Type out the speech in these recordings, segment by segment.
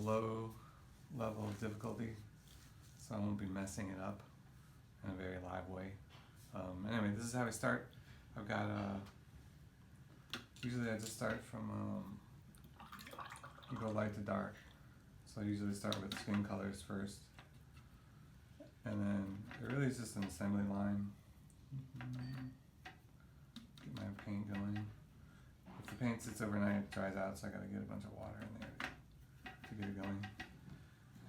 low level of difficulty, so I won't be messing it up in a very live way. Anyway, this is how I start. I've got usually I just start from you go light to dark. So I usually start with skin colors first, and then it really is just an assembly line. Get my paint going. If the paint sits overnight, it dries out, so I gotta get a bunch of water in there to get it going.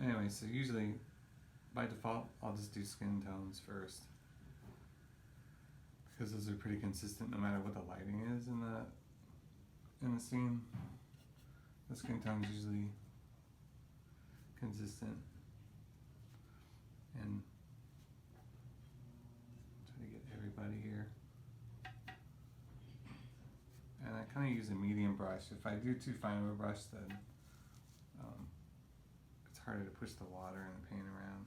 Anyway, so usually by default I'll just do skin tones first, because those are pretty consistent no matter what the lighting is in the scene. The skin tone's usually consistent, and try to get everybody here. And I kind of use a medium brush. If I do too fine of a brush, then it's harder to push the water and the paint around.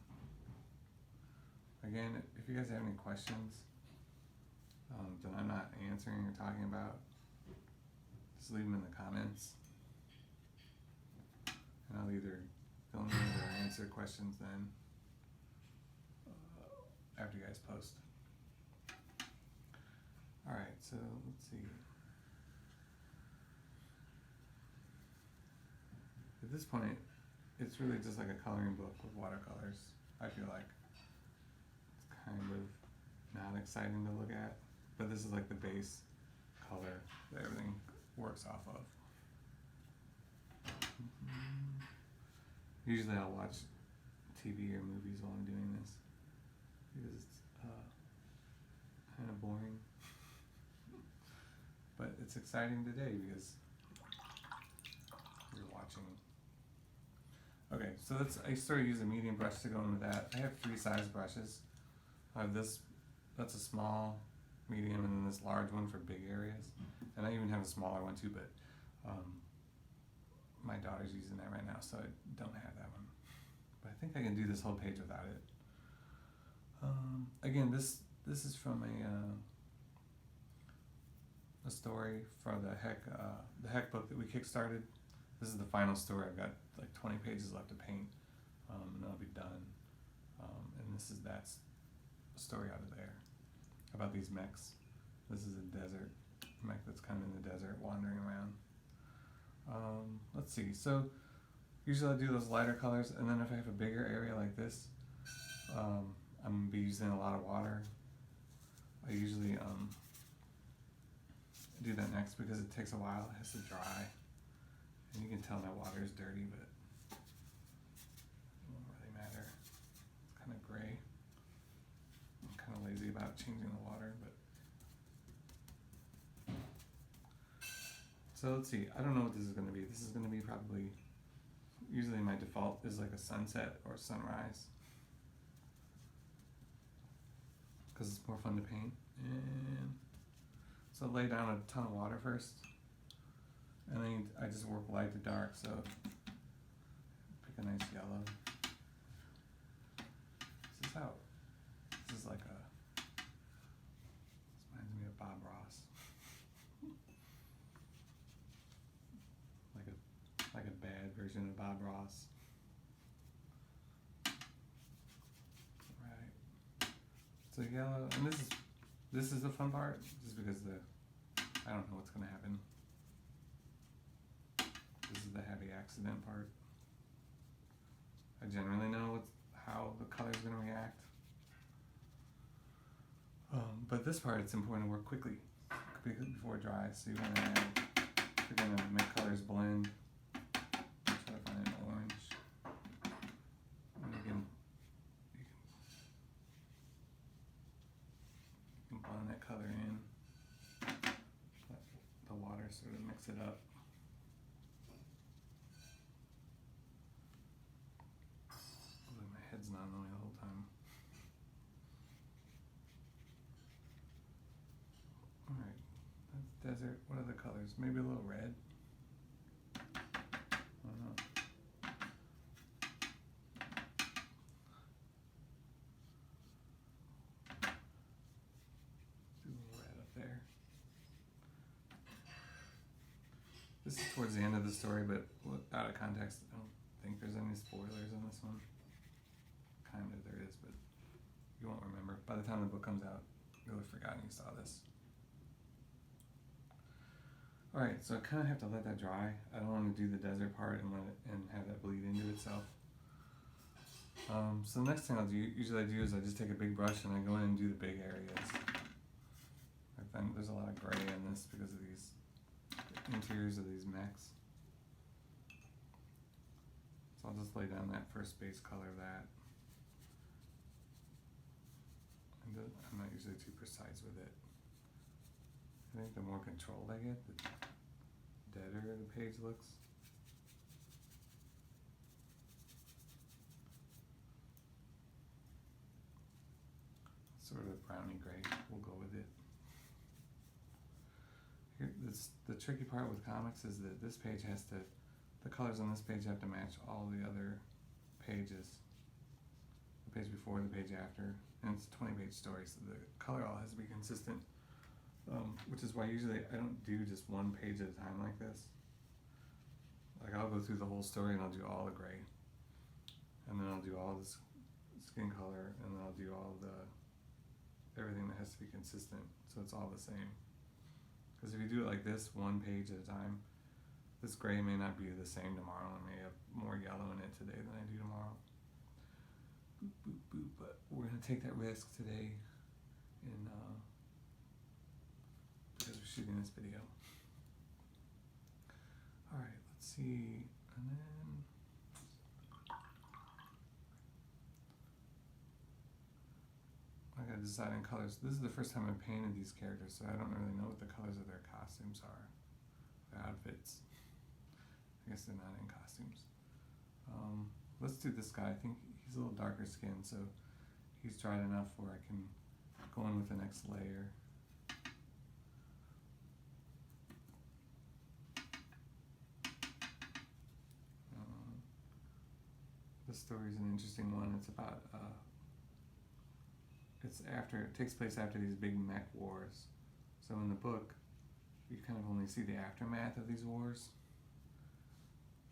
Again, if you guys have any questions that I'm not answering or talking about, just leave them in the comments, and I'll either film it or answer questions then after you guys post. Alright, so let's see. At this point, it's really just like a coloring book with watercolors. I feel like it's kind of not exciting to look at, but this is like the base color that everything works off of. Usually I'll watch TV or movies while I'm doing this, because it's kind of boring. But it's exciting today because you're watching. Okay, so I started using a medium brush to go in with that. I have 3 size brushes. I have this, that's a small, medium, and then this large one for big areas. And I even have a smaller one too, but my daughter's using that right now, so I don't have that one. But I think I can do this whole page without it. Again, this is from a story for the Heck book that we kickstarted. This is the final story. I've got like 20 pages left to paint, and I'll be done. And this is that story out of there about these mechs. This is a desert mech that's kind of in the desert wandering around. Let's see, so usually I do those lighter colors, and then if I have a bigger area like this, I'm going to be using a lot of water. I usually do that next because it takes a while, it has to dry, and you can tell my water is dirty, but it won't really matter. It's kind of gray. I'm kind of lazy about changing the water, but so let's see, I don't know what this is going to be. This is going to be probably, usually my default is like a sunset or sunrise, because it's more fun to paint. And so lay down a ton of water first, and then I just work light to dark, so pick a nice yellow. This is like this reminds me of Bob Ross. Like a bad version of Bob Ross. Right. So yellow, and this is the fun part, just because I don't know what's gonna happen. This is the heavy accident part. I generally know how the color's gonna react. But this part, it's important to work quickly before it dries. So you want to if you're gonna make colors blend, try to find an orange. And you can blend that color in. Let the water sort of mix it up. Hopefully my head's not in the way the whole time. Alright, that's desert. What other colors? Maybe a little red? I don't know. Do a little red up there. This is towards the end of the story, but out of context, I don't think there's any spoilers in this one. Kinda there is, but you won't remember. By the time the book comes out, you'll have forgotten you saw this. Alright, so I kind of have to let that dry. I don't want to do the desert part and have that bleed into itself. So the next thing usually I do is I just take a big brush and I go in and do the big areas. I find there's a lot of gray in this because of these interiors of these mechs. So I'll just lay down that first base color of that. And I'm not usually too precise with it. I think the more controlled I get, the deader the page looks. Sort of browny gray, we'll go with it. Here, the tricky part with comics is that this page has to, the colors on this page have to match all the other pages. The page before, the page after, and it's a 20-page story, so the color all has to be consistent. Which is why usually I don't do just one page at a time like this. Like I'll go through the whole story and I'll do all the gray. And then I'll do all this skin color, and then I'll do all everything that has to be consistent, so it's all the same. Because if you do it like this, one page at a time, this gray may not be the same tomorrow. I may have more yellow in it today than I do tomorrow. Boop, boop, boop. But we're going to take that risk today because we're shooting this video. Alright, let's see. And then I gotta decide on colors. This is the first time I've painted these characters, so I don't really know what the colors of their costumes are. Their outfits. I guess they're not in costumes. Let's do this guy. I think he's a little darker skinned, so he's dried enough where I can go in with the next layer. This story is an interesting one. It's about it takes place after these big mech wars. So in the book, you kind of only see the aftermath of these wars,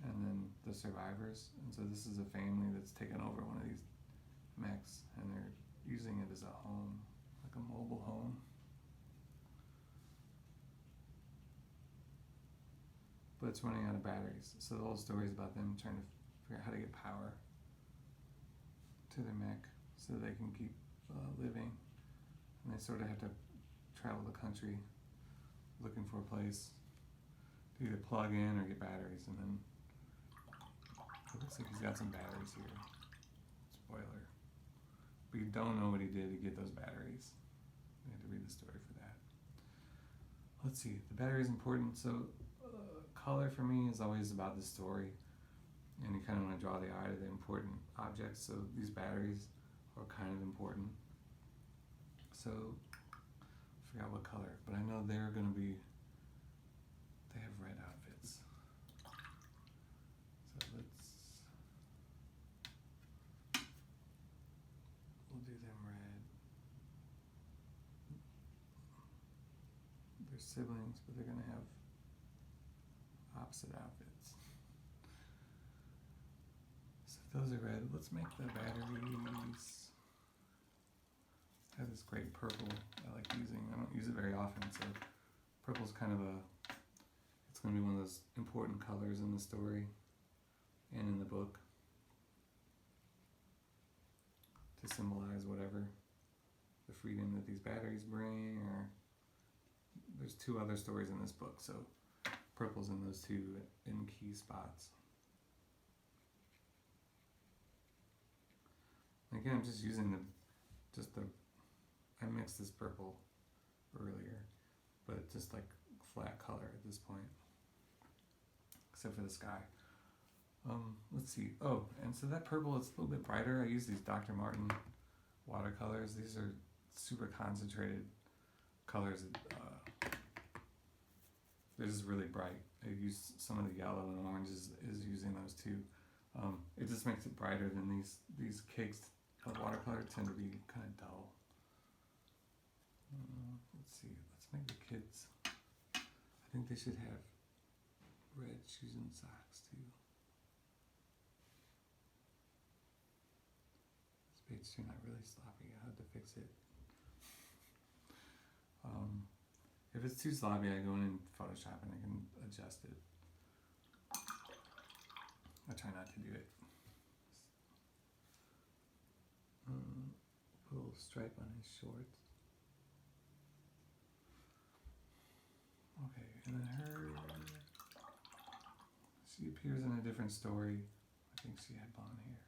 and then the survivors. And so this is a family that's taken over one of these mechs, and they're using it as a home, like a mobile home. But it's running out of batteries. So the whole story is about them trying to figure out how to get power to their mech so they can keep living. And they sort of have to travel the country looking for a place to either plug in or get batteries. And then it looks like he's got some batteries here. Spoiler. But you don't know what he did to get those batteries. You have to read the story for that. Let's see, the battery is important. So color for me is always about the story, and you kind of want to draw the eye to the important objects. So these batteries are kind of important. So I forgot what color, but I know they're going to be, they have red outfits. So we'll do them red. They're siblings, but they're going to have opposite outfits. So those are red. Let's make the batteries. I have this great purple I like using. I don't use it very often, so purple's kind of it's going to be one of those important colors in the story and in the book to symbolize whatever the freedom that these batteries bring. Or there's two other stories in this book, so purple's in those two in key spots. Again, I'm just using I mixed this purple earlier, but it's just like flat color at this point, except for the sky. Let's see. Oh, and so that purple is a little bit brighter. I use these Dr. Martin watercolors. These are super concentrated colors. They're just really bright. I use some of the yellow and oranges is using those too. It just makes it brighter than these cakes of watercolor tend to be kind of dull. Let's see. Let's make the kids. I think they should have red shoes and socks too. it's turned out really sloppy. I have to fix it. If it's too sloppy, I go in Photoshop and I can adjust it. I try not to do it. Put a little stripe on his shorts. Okay, and then her, she appears in a different story. I think she had blonde hair.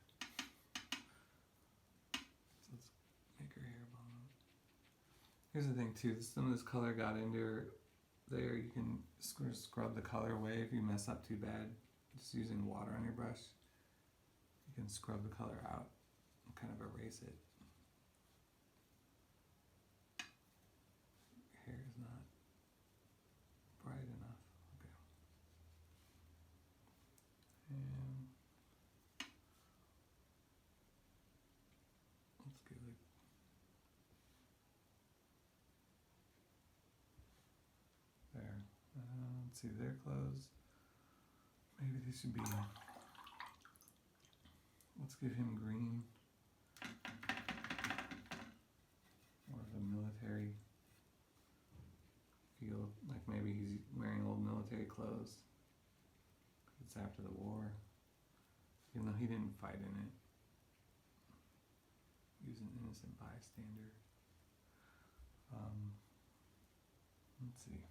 So let's make her hair blonde. Here's the thing too, some of this color got into her there. You can scrub the color away if you mess up too bad. Just using water on your brush. You can scrub the color out and kind of erase it. Hair is not bright enough. Okay. And let's give it. There. Let's see their clothes. Maybe they should be. Let's give him green. More of a military feel, like maybe he's wearing old military clothes. It's after the war. Even though he didn't fight in it. He was an innocent bystander. Let's see.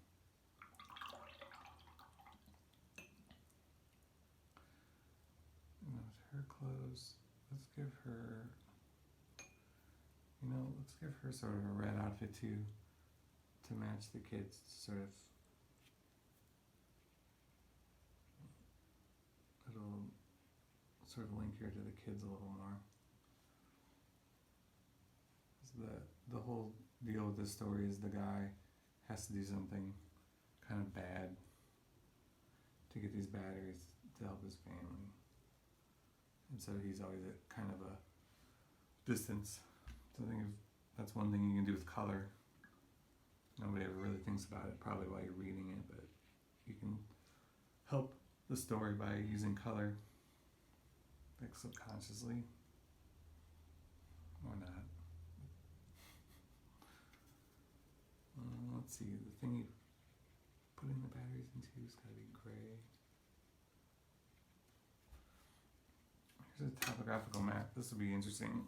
And with her clothes, let's give her, let's give her sort of a red outfit too, to match the kids, sort of. It'll sort of link her to the kids a little more. The whole deal with this story is the guy has to do something kind of bad to get these batteries to help his family. And so he's always at kind of a distance. So I think that's one thing you can do with color. Nobody ever really thinks about it probably while you're reading it, but you can help the story by using color, like subconsciously, or not. Let's see, the thing you put in the batteries into has got to be gray. Here's a topographical map. This will be interesting.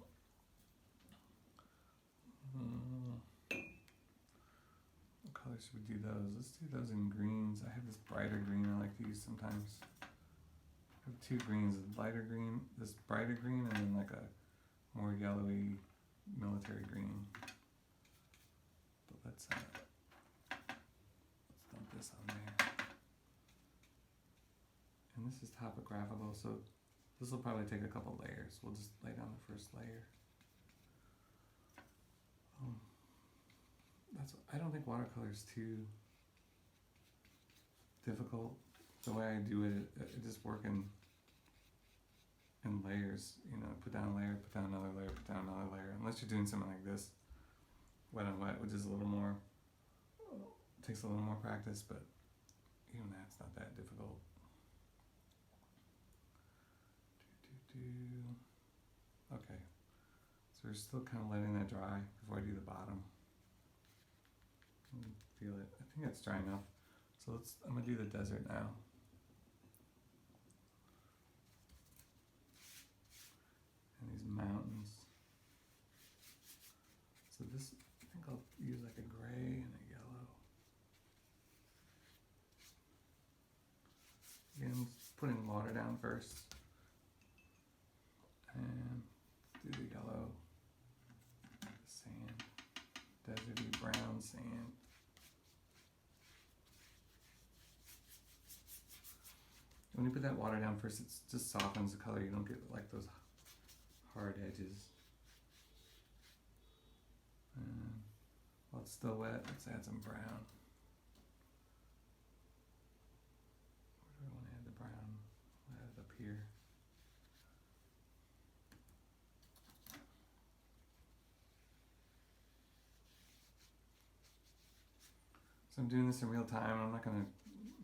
What color should we do those? Let's do those in greens. I have this brighter green I like to use sometimes. I have two greens, a lighter green, this brighter green, and then like a more yellowy military green. But let's dump this on there. And this is topographical, so this will probably take a couple layers. We'll just lay down the first layer. I don't think watercolor is too difficult. The way I do it, it just work in layers. Put down a layer, put down another layer, put down another layer. Unless you're doing something like this, wet on wet, which is a little more, takes a little more practice, but even that's not that difficult. Okay, so we're still kind of letting that dry before I do the bottom. Feel it. I think it's dry enough. So I'm gonna do the desert now. And these mountains. So this, I think I'll use like a gray and a yellow. Again, putting water down first. And do the yellow, the sand, deserty brown sand. When you put that water down first, it just softens the color. You don't get like those hard edges. And while it's still wet, let's add some brown. Where do I want to add the brown? I'll add it up here. So I'm doing this in real time. I'm not going to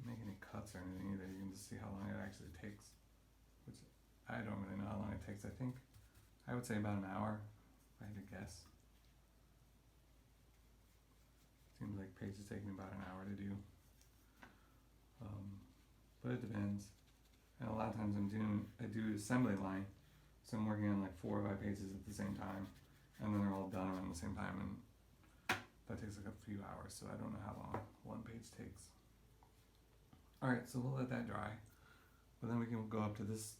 make any cuts or anything either. You can just see how long it actually takes, which I don't really know how long it takes. I would say about an hour if I had to guess. Seems like pages take me about an hour to do. But it depends. And a lot of times I do assembly line, so I'm working on like 4 or 5 pages at the same time, and then they're all done around the same time, and that takes like a few hours, so I don't know how long one page takes. Alright, so we'll let that dry, but then we can go up to this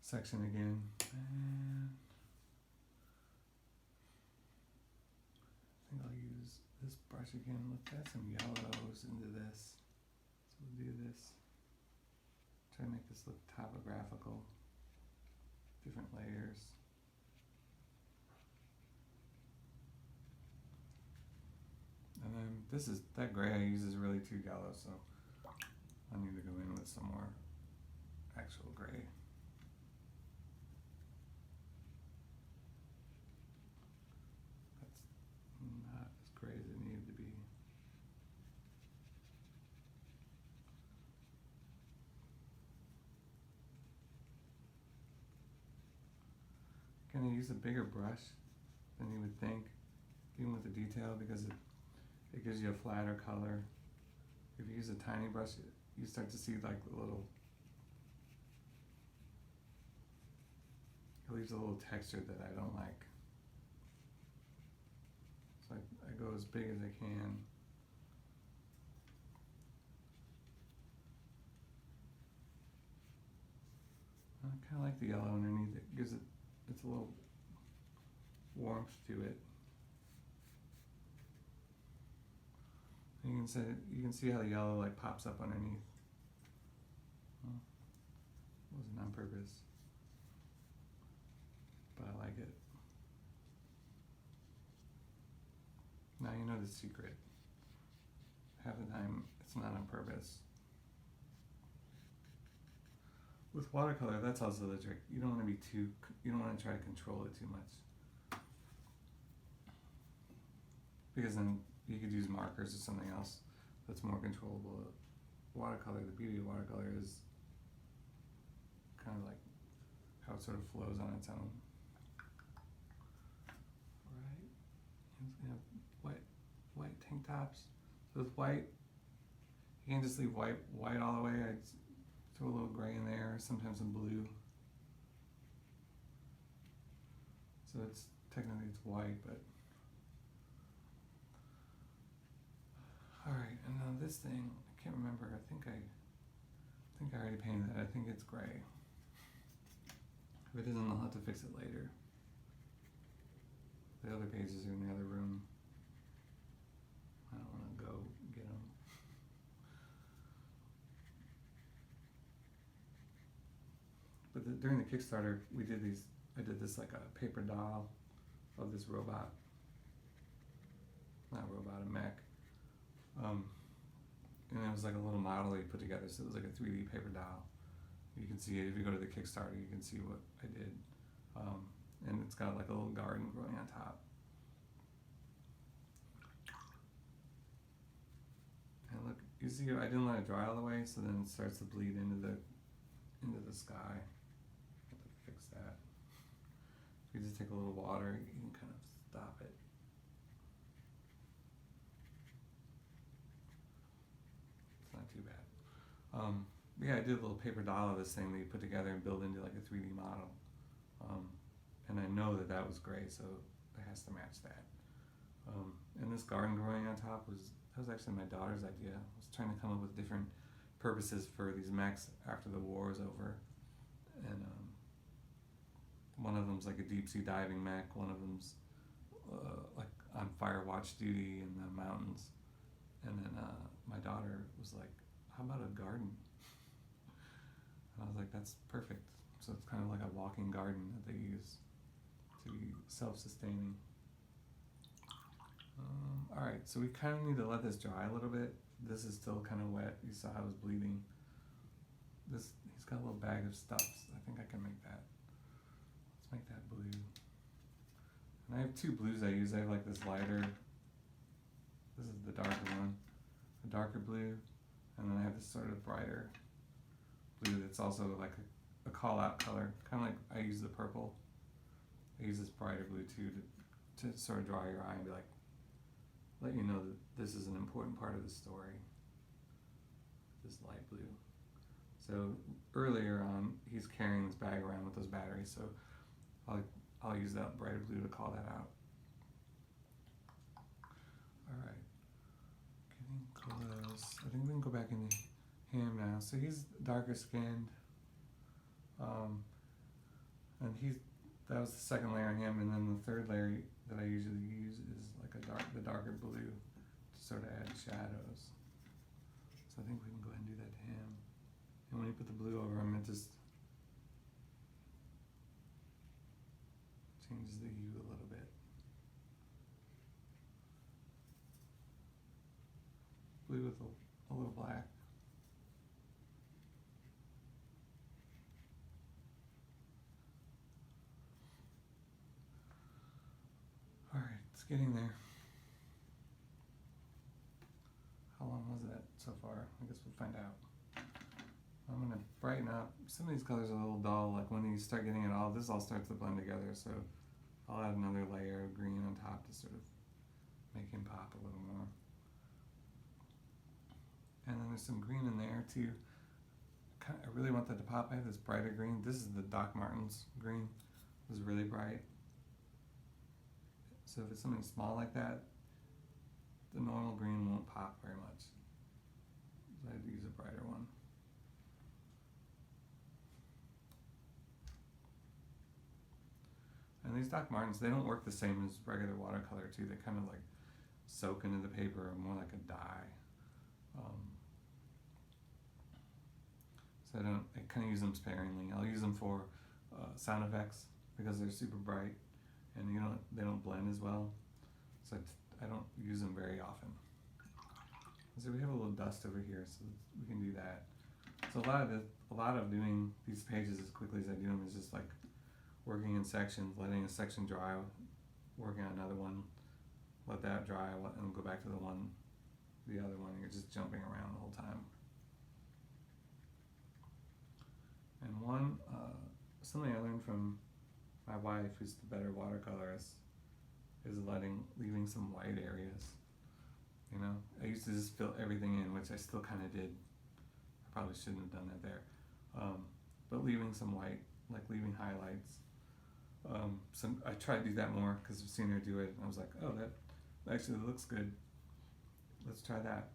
section again, and I think I'll use this brush again. Let's add some yellows into this. So we'll do this. Try to make this look topographical. Different layers. And then that gray I use is really too yellow, so I need to go in with some more actual gray. That's not as gray as it needed to be. Gonna use a bigger brush than you would think, even with the detail, because it gives you a flatter color. If you use a tiny brush, you start to see like the little, it leaves a little texture that I don't like. So I go as big as I can. I kind of like the yellow underneath. It gives it's a little warmth to it. And you can see how the yellow like pops up underneath. Well, it wasn't on purpose, but I like it. Now you know the secret. Half the time it's not on purpose. With watercolor, that's also the trick. You don't want to try to control it too much, because then you could use markers or something else that's more controllable. Watercolor, the beauty of watercolor is kind of like how it sort of flows on its own. Right? You have white tank tops. So with white, you can't just leave white all the way. I throw a little gray in there, sometimes some blue. So technically it's white, but alright, and now this thing, I can't remember, I think I already painted that. I think it's gray. If it isn't, I'll have to fix it later. The other pages are in the other room. I don't want to go get them. But during the Kickstarter, I did this like a paper doll of this robot. Not robot, a mech. And it was like a little model that you put together, so it was like a 3D paper doll. You can see it if you go to the Kickstarter, you can see what I did. And it's got like a little garden growing on top. And look, you see, I didn't let it dry all the way, so then it starts to bleed into the sky. I have to fix that. If you just take a little water, you can kind of stop it. It's not too bad. Yeah, I did a little paper doll of this thing that you put together and build into like a 3D model. And I know that was gray, so it has to match that. And this garden growing on top was actually my daughter's idea. I was trying to come up with different purposes for these mechs after the war is over. And one of them's like a deep sea diving mech, one of them's like on fire watch duty in the mountains. And then my daughter was like, how about a garden? And I was like, that's perfect. So it's kind of like a walking garden that they use to be self-sustaining. Alright, so we kind of need to let this dry a little bit. This is still kind of wet. You saw how it was bleeding. He's got a little bag of stuffs. I think I can make that. Let's make that blue. And I have 2 blues I use. I have like this lighter. This is the darker one. A darker blue. And then I have this sort of brighter blue that's also like a call-out color. Kind of like I use the purple I use this brighter blue too to sort of draw your eye and be like, let you know that this is an important part of the story. This light blue. So earlier on, he's carrying this bag around with those batteries, so I'll use that brighter blue to call that out. Alright, getting close. I think we can go back into him now. So he's darker skinned, and that was the second layer on him, and then the third layer that I usually use is like the darker blue to sort of add shadows. So I think we can go ahead and do that to him. And when you put the blue over him, it just changes the hue a little bit. Blue with a little black. Alright, it's getting there. How long was that so far? I guess we'll find out. I'm going to brighten up. Some of these colors are a little dull, like when you start getting it all, this all starts to blend together, so I'll add another layer of green on top to sort of make him pop a little more. And then there's some green in there too. I really want that to pop. I have this brighter green. This is the Doc Martens green. It was really bright. So if it's something small like that, the normal green won't pop very much. So I had to use a brighter one. And these Doc Martens, they don't work the same as regular watercolor too. They kind of like soak into the paper more like a dye. So I kind of use them sparingly. I'll use them for sound effects because they're super bright and they don't blend as well. So I don't use them very often. So we have a little dust over here, so we can do that. So a lot of doing these pages as quickly as I do them is just like working in sections, letting a section dry, working on another one, let that dry, and go back to the other one. You're just jumping around the whole time. And something I learned from my wife, who's the better watercolorist, is leaving some white areas. I used to just fill everything in, which I still kind of did. I probably shouldn't have done that there. But leaving some white, like leaving highlights. I tried to do that more because I've seen her do it, and I was like, oh, that actually looks good. Let's try that.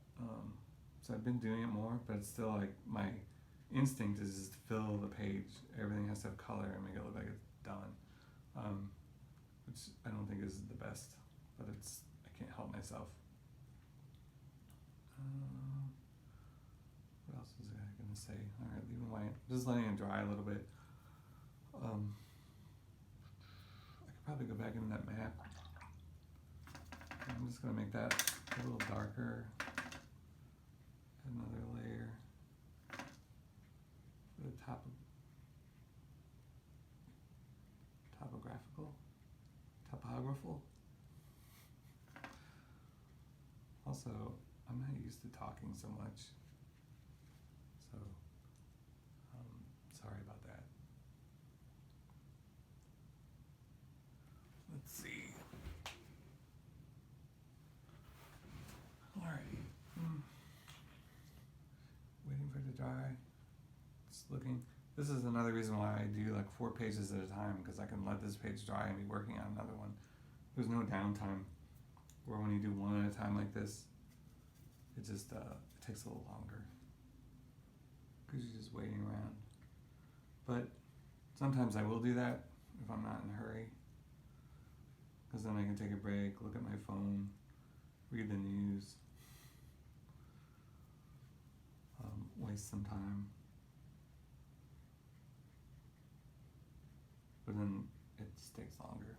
So I've been doing it more, but it's still like my instinct is just to fill the page. Everything has to have color and make it look like it's done, which I don't think is the best, but I can't help myself. What else was I going to say? Alright, leaving white. Just letting it dry a little bit. I could probably go back into that map. I'm just going to make that a little darker. Another layer. For the topographical. Also, I'm not used to talking so much, so sorry about that. Let's see. Alright. Waiting for it to dry. Just looking. This is another reason why I do like 4 pages at a time, because I can let this page dry and be working on another one. There's no downtime, where when you do one at a time like this, it just it takes a little longer because you're just waiting around. But sometimes I will do that if I'm not in a hurry, because then I can take a break, look at my phone, read the news, waste some time. But then it just takes longer.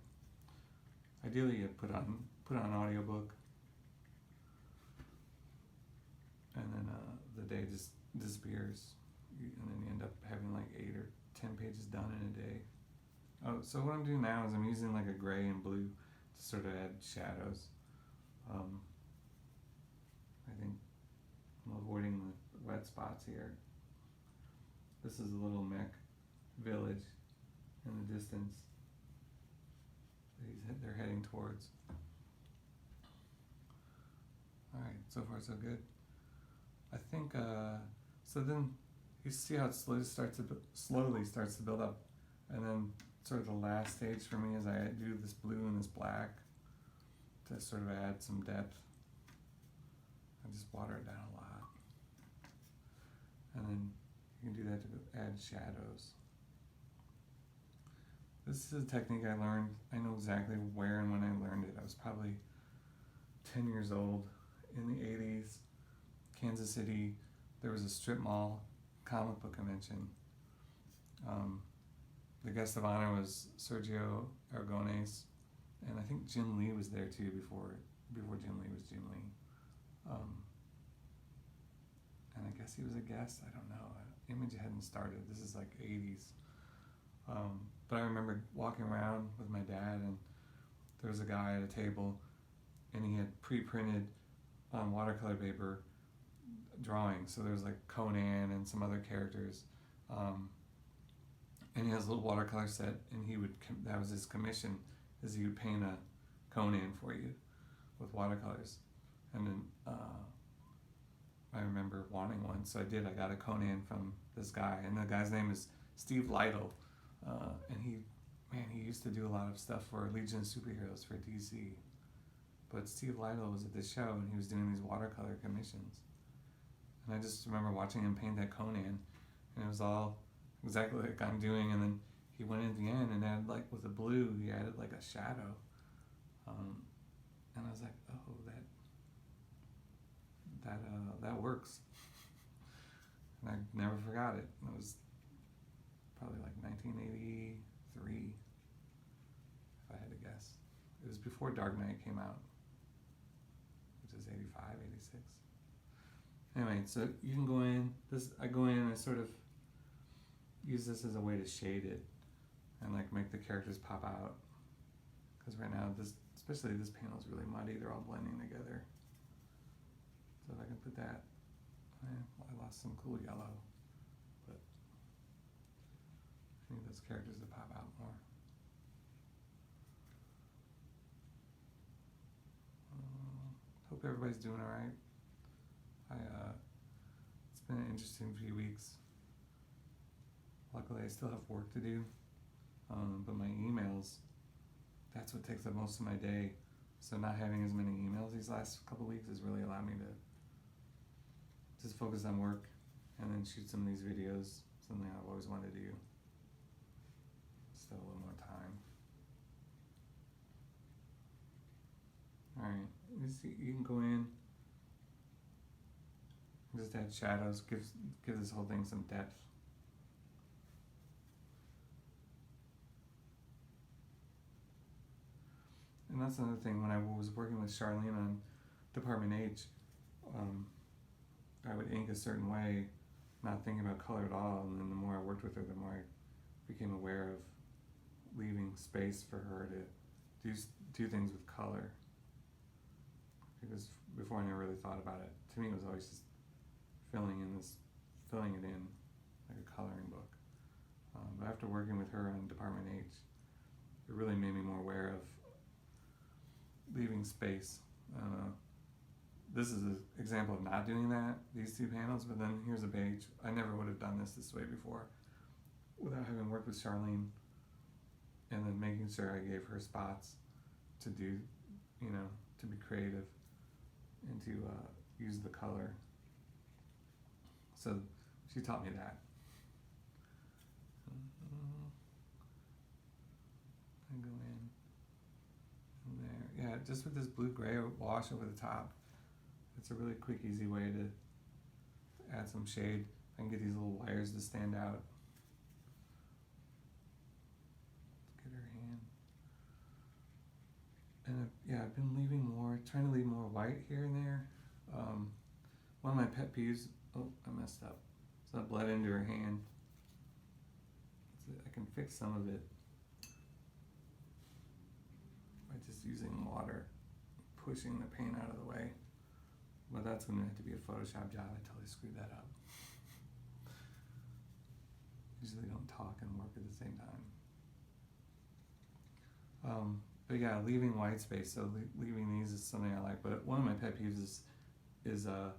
Ideally, you put on audiobook, and then the day just disappears, and then you end up having like 8 or 10 pages done in a day. Oh, so what I'm doing now is I'm using like a gray and blue to sort of add shadows. I think I'm avoiding the wet spots here. This is a little mech village in the distance. they're heading towards. All right, so far so good. I think so. Then you see how it slowly starts to build up, and then sort of the last stage for me is I do this blue and this black to sort of add some depth. I just water it down a lot, and then you can do that to add shadows. This is a technique I learned. I know exactly where and when I learned it. I was probably 10 years old in the 80s, Kansas City. There was a strip mall comic book convention. The guest of honor was Sergio Aragonés, and I think Jim Lee was there too before Jim Lee was Jim Lee. And I guess he was a guest. I don't know. Image hadn't started. This is like 80s. But I remember walking around with my dad, and there was a guy at a table, and he had pre-printed on watercolor paper drawings. So there was like Conan and some other characters. And he has a little watercolor set, and that was his commission, is he would paint a Conan for you with watercolors. And then I remember wanting one, so I did. I got a Conan from this guy, and the guy's name is Steve Lytle. And he used to do a lot of stuff for Legion of Superheroes for DC. But Steve Lytle was at this show, and he was doing these watercolor commissions. And I just remember watching him paint that Conan, and it was all exactly like I'm doing. And then he went at the end and added, like, with the blue, he added like a shadow. And I was like, oh, that works. And I never forgot it. It was probably like 1983, if I had to guess. It was before Dark Knight came out, which is 85, 86. Anyway, so you can go in. I go in and I sort of use this as a way to shade it and like make the characters pop out. Because right now, especially this panel is really muddy. They're all blending together. So if I can put that, I lost some cool yellow, but I need those characters to pop out more. Hope everybody's doing all right. It's been an interesting few weeks. Luckily, I still have work to do, but my emails, that's what takes up most of my day. So not having as many emails these last couple weeks has really allowed me to just focus on work and then shoot some of these videos, something I've always wanted to do. Still a little more time. Alright, you can go in, just add shadows, give this whole thing some depth. And that's another thing, when I was working with Charlene on Department H, I would ink a certain way, not thinking about color at all, and then the more I worked with her, the more I became aware of leaving space for her to do things with color. Because before I never really thought about it. To me, it was always just filling it in like a coloring book. But after working with her on Department H, it really made me more aware of leaving space. This is an example of not doing that, these two panels, but then here's a page. I never would have done this way before without having worked with Charlene and then making sure I gave her spots to do, to be creative and to use the color. So she taught me that. I go in there. Yeah, just with this blue-gray wash over the top, it's a really quick, easy way to add some shade. I can get these little wires to stand out. Get her hand. And I've been trying to leave more white here and there. One of my pet peeves, I messed up. So that bled into her hand. So I can fix some of it by just using water, pushing the paint out of the way. But that's going to have to be a Photoshop job. I totally screwed that up. Usually don't talk and work at the same time. But yeah, leaving white space. So leaving these is something I like. But one of my pet peeves is a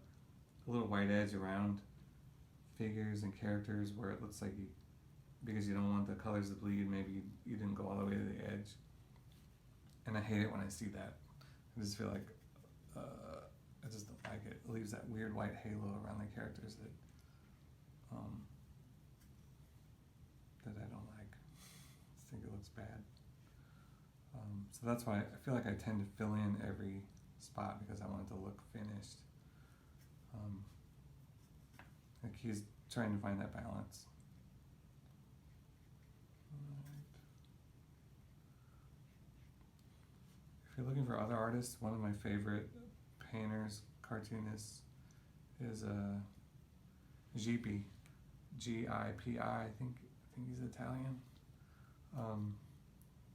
little white edge around figures and characters where it looks like because you don't want the colors to bleed, maybe you didn't go all the way to the edge. And I hate it when I see that. I just feel like I just don't like it. It leaves that weird white halo around the characters that I don't like. I just think it looks bad. So that's why I feel like I tend to fill in every spot because I want it to look finished. The key is trying to find that balance. Right. If you're looking for other artists, one of my favorite painters, cartoonists, is Gipi, Gipi. I think he's Italian.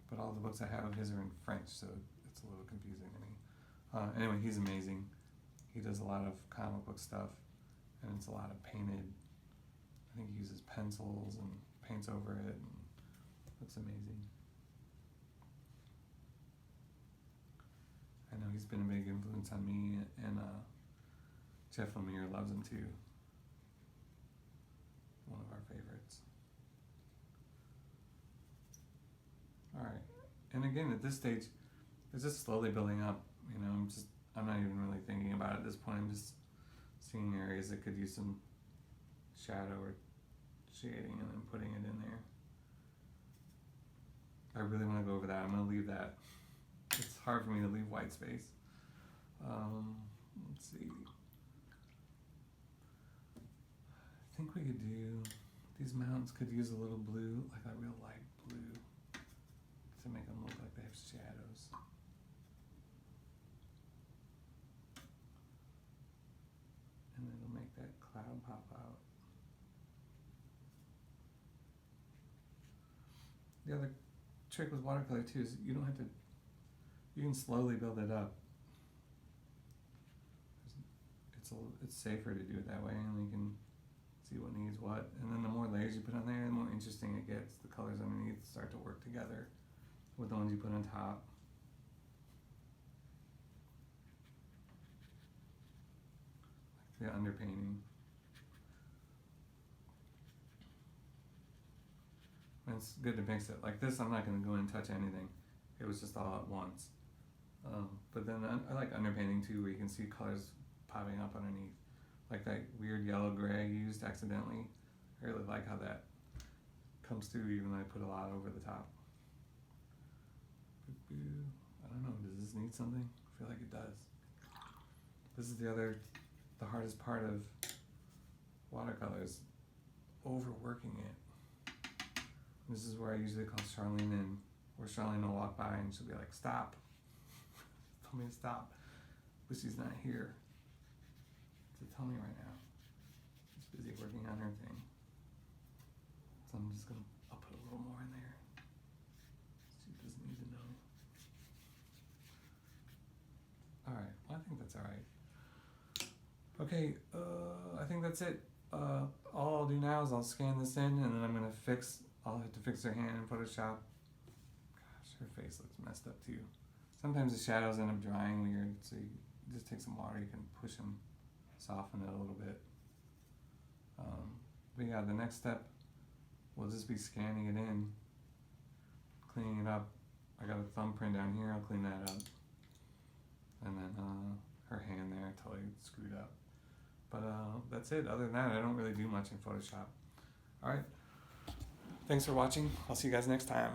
But all the books I have of his are in French, so it's a little confusing to me. Anyway, he's amazing. He does a lot of comic book stuff, and it's a lot of painted. I think he uses pencils and paints over it, and it's amazing. I know he's been a big influence on me, and Jeff Lemire loves him too. One of our favorites. Alright, and again at this stage, it's just slowly building up, you know, I'm not even really thinking about it at this point, I'm just seeing areas that could use some shadow or shading and then putting it in there. I really want to go over that, I'm going to leave that. It's hard for me to leave white space. Let's see. I think we could do, these mountains could use a little blue, like a real light blue, to make them look like they have shadows. And it'll make that cloud pop out. The other trick with watercolor too is you don't have to, you can slowly build it up. It's safer to do it that way, and you can see what needs what. And then the more layers you put on there, the more interesting it gets. The colors underneath start to work together with the ones you put on top. Like the underpainting. And it's good to mix it. Like this, I'm not going to go in and touch anything. It was just all at once. But then I like underpainting too, where you can see colors popping up underneath. Like that weird yellow gray I used accidentally. I really like how that comes through even though I put a lot over the top. I don't know, does this need something? I feel like it does. This is the hardest part of watercolors, overworking it. This is where I usually call Charlene in, where Charlene will walk by and she'll be like, stop. Tell me to stop. But she's not here to tell me right now. She's busy working on her thing. So I'll put a little more in there. She doesn't need to know. Alright, well, I think that's alright. Okay, I think that's it. All I'll do now is I'll scan this in, and then I'll have to fix her hand in Photoshop. Gosh, her face looks messed up too. Sometimes the shadows end up drying weird, so you just take some water, you can push them, soften it a little bit. But yeah, the next step will just be scanning it in, cleaning it up. I got a thumbprint down here, I'll clean that up. And then her hand there, totally screwed up. But that's it. Other than that, I don't really do much in Photoshop. Alright, thanks for watching. I'll see you guys next time.